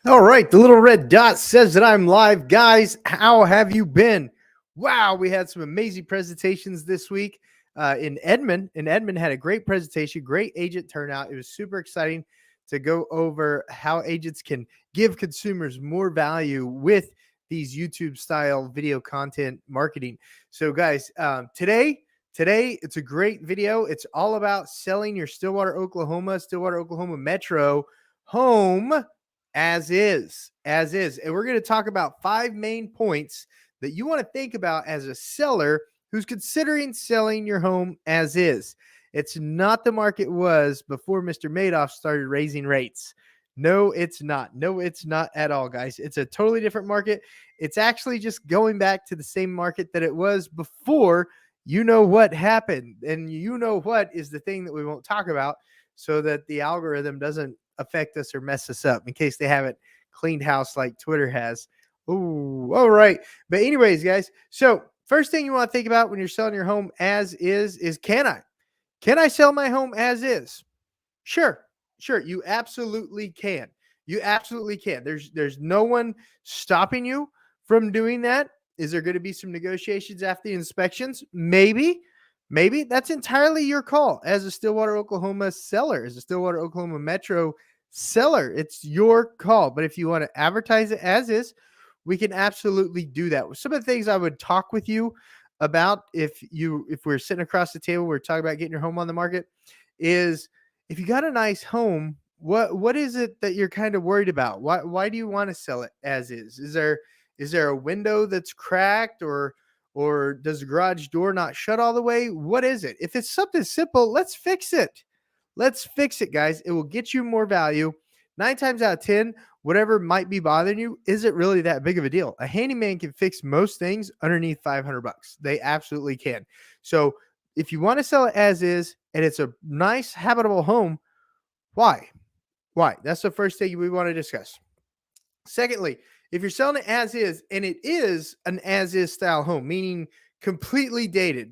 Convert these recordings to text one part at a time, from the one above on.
All right, the little red dot says that I'm live. Guys, how have you been? Wow, we had some amazing presentations this week in Edmond. And Edmond had a great presentation, great agent turnout. It was super exciting to go over how agents can give consumers more value with these YouTube style video content marketing. So, guys, today it's a great video. It's all about selling your Stillwater Oklahoma Metro home as is. And we're going to talk about 5 main points that you want to think about as a seller who's considering selling your home as is. It's not the market was before Mr. Madoff started raising rates. No, it's not. No, it's not at all, guys. It's a totally different market. It's actually just going back to the same market that it was before. You know what happened, and you know what is the thing that we won't talk about so that the algorithm doesn't affect us or mess us up in case they haven't cleaned house like Twitter has. Oh, all right. But anyways, guys, so first thing you want to think about when you're selling your home as is can I sell my home as is? Sure. You absolutely can. You absolutely can. There's no one stopping you from doing that. Is there going to be some negotiations after the inspections? Maybe. That's entirely your call as a Stillwater Oklahoma seller, as a Stillwater Oklahoma Metro seller. It's your call. But if you want to advertise it as is, we can absolutely do that. Some of the things I would talk with you about if we're sitting across the table, we're talking about getting your home on the market, is if you got a nice home, what is it that you're kind of worried about? Why do you want to sell it as is? Is there a window that's cracked, or does the garage door not shut all the way? What is it? If it's something simple, let's fix it. Let's fix it, guys. It will get you more value. 9 times out of 10, whatever might be bothering you isn't really that big of a deal. A handyman can fix most things underneath $500. They absolutely can. So if you want to sell it as is and it's a nice habitable home, why? That's the first thing we want to discuss. Secondly, if you're selling it as is and it is an as is style home, meaning completely dated,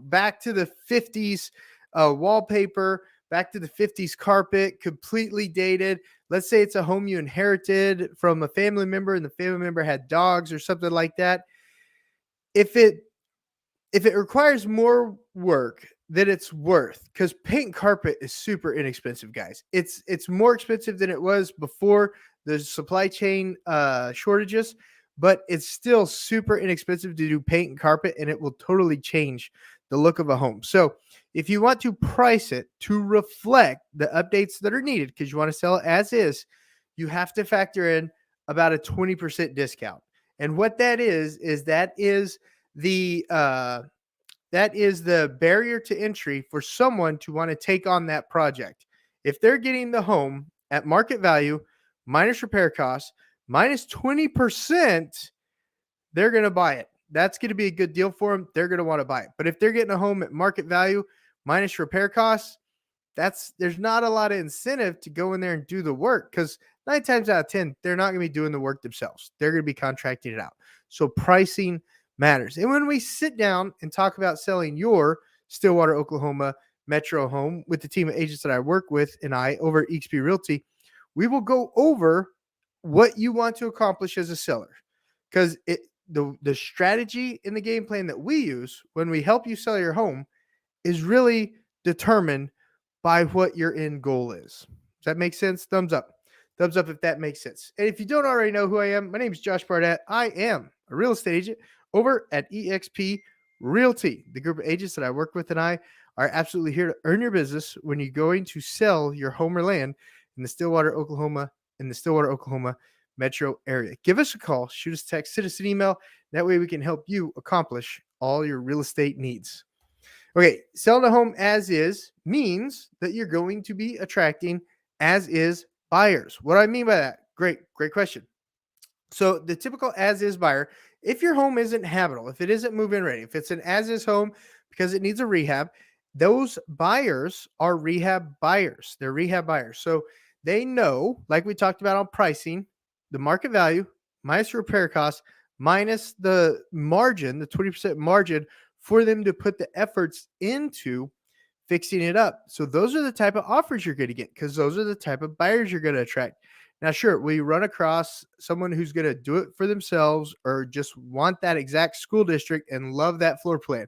back to the 50s wallpaper, back to the 50s carpet, completely dated. Let's say it's a home you inherited from a family member and the family member had dogs or something like that. If it requires more work than it's worth, because paint and carpet is super inexpensive, guys. It's more expensive than it was before the supply chain shortages, but it's still super inexpensive to do paint and carpet, and it will totally change the look of a home. So if you want to price it to reflect the updates that are needed, because you want to sell it as is, you have to factor in about a 20% discount. And what that is that is the barrier to entry for someone to want to take on that project. If they're getting the home at market value minus repair costs minus 20%, they're going to buy it. That's going to be a good deal for them. They're going to want to buy it. But if they're getting a home at market value minus repair costs, there's not a lot of incentive to go in there and do the work, because 9 times out of 10, they're not going to be doing the work themselves. They're going to be contracting it out. So pricing matters. And when we sit down and talk about selling your Stillwater, Oklahoma Metro home with the team of agents that I work with and I over at eXp Realty, we will go over what you want to accomplish as a seller, because the strategy in the game plan that we use when we help you sell your home is really determined by what your end goal is. Does that make sense? Thumbs up. Thumbs up if that makes sense. And if you don't already know who I am, my name is Josh Barnett. I am a real estate agent over at eXp Realty. The group of agents that I work with and I are absolutely here to earn your business when you're going to sell your home or land in the Stillwater, Oklahoma metro area. Give us a call, shoot us a text, send us an email. That way we can help you accomplish all your real estate needs. Okay, selling a home as is means that you're going to be attracting as is buyers. What do I mean by that? Great question. So the typical as is buyer, if your home isn't habitable, if it isn't move-in ready, if it's an as is home because it needs a rehab, those buyers are rehab buyers. They're rehab buyers. So they know, like we talked about on pricing, the market value minus repair costs minus the margin, the 20% margin for them to put the efforts into fixing it up. So those are the type of offers you're going to get, because those are the type of buyers you're going to attract. Now, sure, we run across someone who's going to do it for themselves or just want that exact school district and love that floor plan.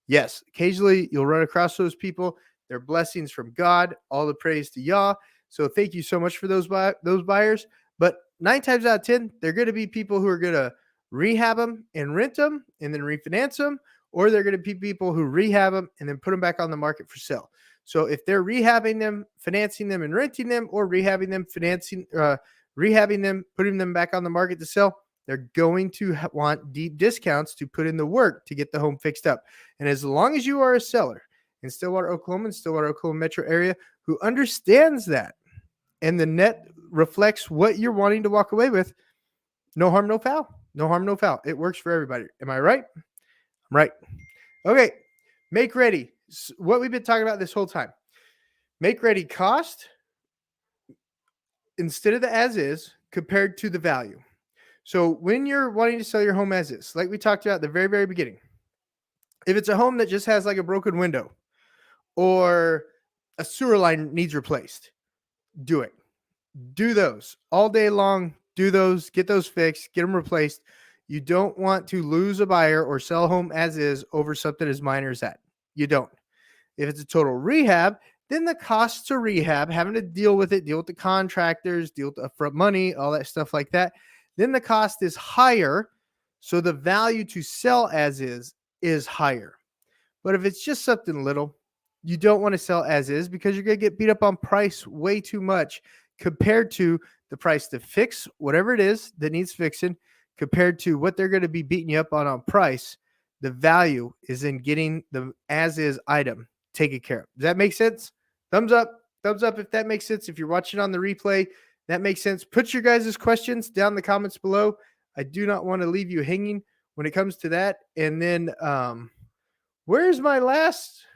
Yes, occasionally you'll run across those people. They're blessings from God. All the praise to Yah. So thank you so much for those buyers. But 9 times out of 10, they're going to be people who are going to rehab them and rent them and then refinance them, or they're going to be people who rehab them and then put them back on the market for sale. So if they're rehabbing them, financing them, and renting them, or rehabbing them, rehabbing them, putting them back on the market to sell, they're going to want deep discounts to put in the work to get the home fixed up. And as long as you are a seller in Stillwater, Oklahoma, and Stillwater, Oklahoma metro area who understands that, and the net reflects what you're wanting to walk away with, no harm, no foul. No harm, no foul. It works for everybody. Am I right? I'm right. Okay. Make ready. What we've been talking about this whole time. Make ready cost instead of the as is compared to the value. So when you're wanting to sell your home as is, like we talked about at the very, very beginning, if it's a home that just has like a broken window or a sewer line needs replaced, do it. Do those all day long. Do those, get those fixed, get them replaced. You don't want to lose a buyer or sell a home as is over something as minor as that. You don't. If it's a total rehab, then the cost to rehab, having to deal with it, deal with the contractors, deal with the upfront money, all that stuff like that, then the cost is higher. So the value to sell as is higher. But if it's just something little, you don't want to sell as is because you're going to get beat up on price way too much compared to the price to fix whatever it is that needs fixing compared to what they're going to be beating you up on price. The value is in getting the as is item taken care of. Does that make sense? Thumbs up if that makes sense. If you're watching on the replay, that makes sense. Put your guys' questions down in the comments below. I do not want to leave you hanging when it comes to that. And then where's my last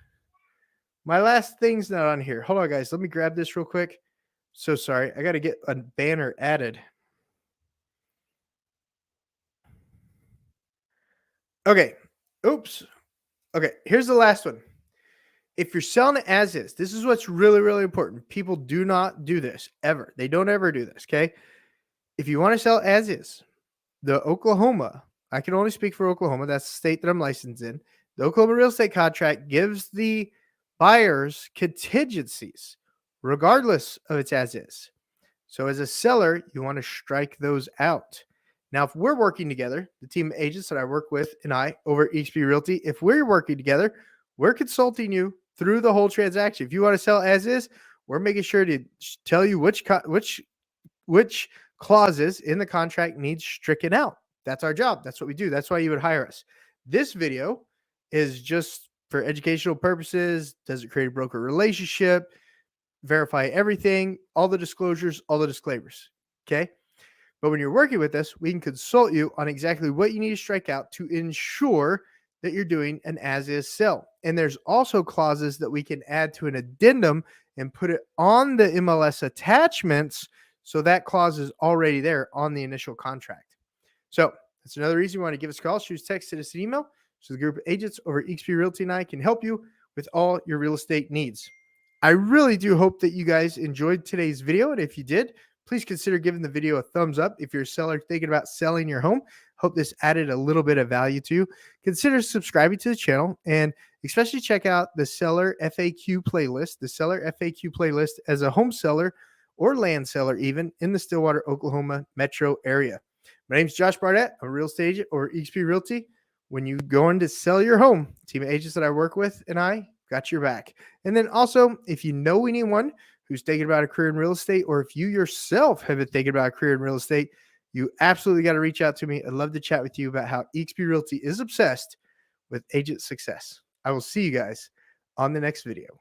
thing's not on here. Hold on, guys. Let me grab this real quick. So sorry. I got to get a banner added. Okay. Oops. Okay. Here's the last one. If you're selling it as is, this is what's really, really important. People do not do this ever. They don't ever do this. Okay. If you want to sell as is, the Oklahoma, I can only speak for Oklahoma. That's the state that I'm licensed in. The Oklahoma real estate contract gives the buyers contingencies regardless of its as is. So as a seller, you want to strike those out. Now, if we're working together, the team of agents that I work with and I over at eXp Realty, if we're working together, we're consulting you through the whole transaction. If you want to sell as is, we're making sure to tell you which clauses in the contract need stricken out. That's our job. That's what we do. That's why you would hire us. This video is just for educational purposes. Doesn't create a broker relationship. Verify everything, all the disclosures, all the disclaimers. Okay. But when you're working with us, we can consult you on exactly what you need to strike out to ensure that you're doing an as-is sell. And there's also clauses that we can add to an addendum and put it on the MLS attachments. So that clause is already there on the initial contract. So that's another reason you want to give us a call, shoot us a text, send us an email. So the group of agents over at eXp Realty and I can help you with all your real estate needs. I really do hope that you guys enjoyed today's video. And if you did, please consider giving the video a thumbs up. If you're a seller thinking about selling your home, hope this added a little bit of value to you. Consider subscribing to the channel and especially check out the seller FAQ playlist, as a home seller or land seller, even in the Stillwater, Oklahoma metro area. My name is Josh Barnett. I'm a real estate agent over eXp Realty. When you go in to sell your home, team of agents that I work with and I got your back. And then also, if you know anyone who's thinking about a career in real estate, or if you yourself have been thinking about a career in real estate, you absolutely got to reach out to me. I'd love to chat with you about how eXp Realty is obsessed with agent success. I will see you guys on the next video.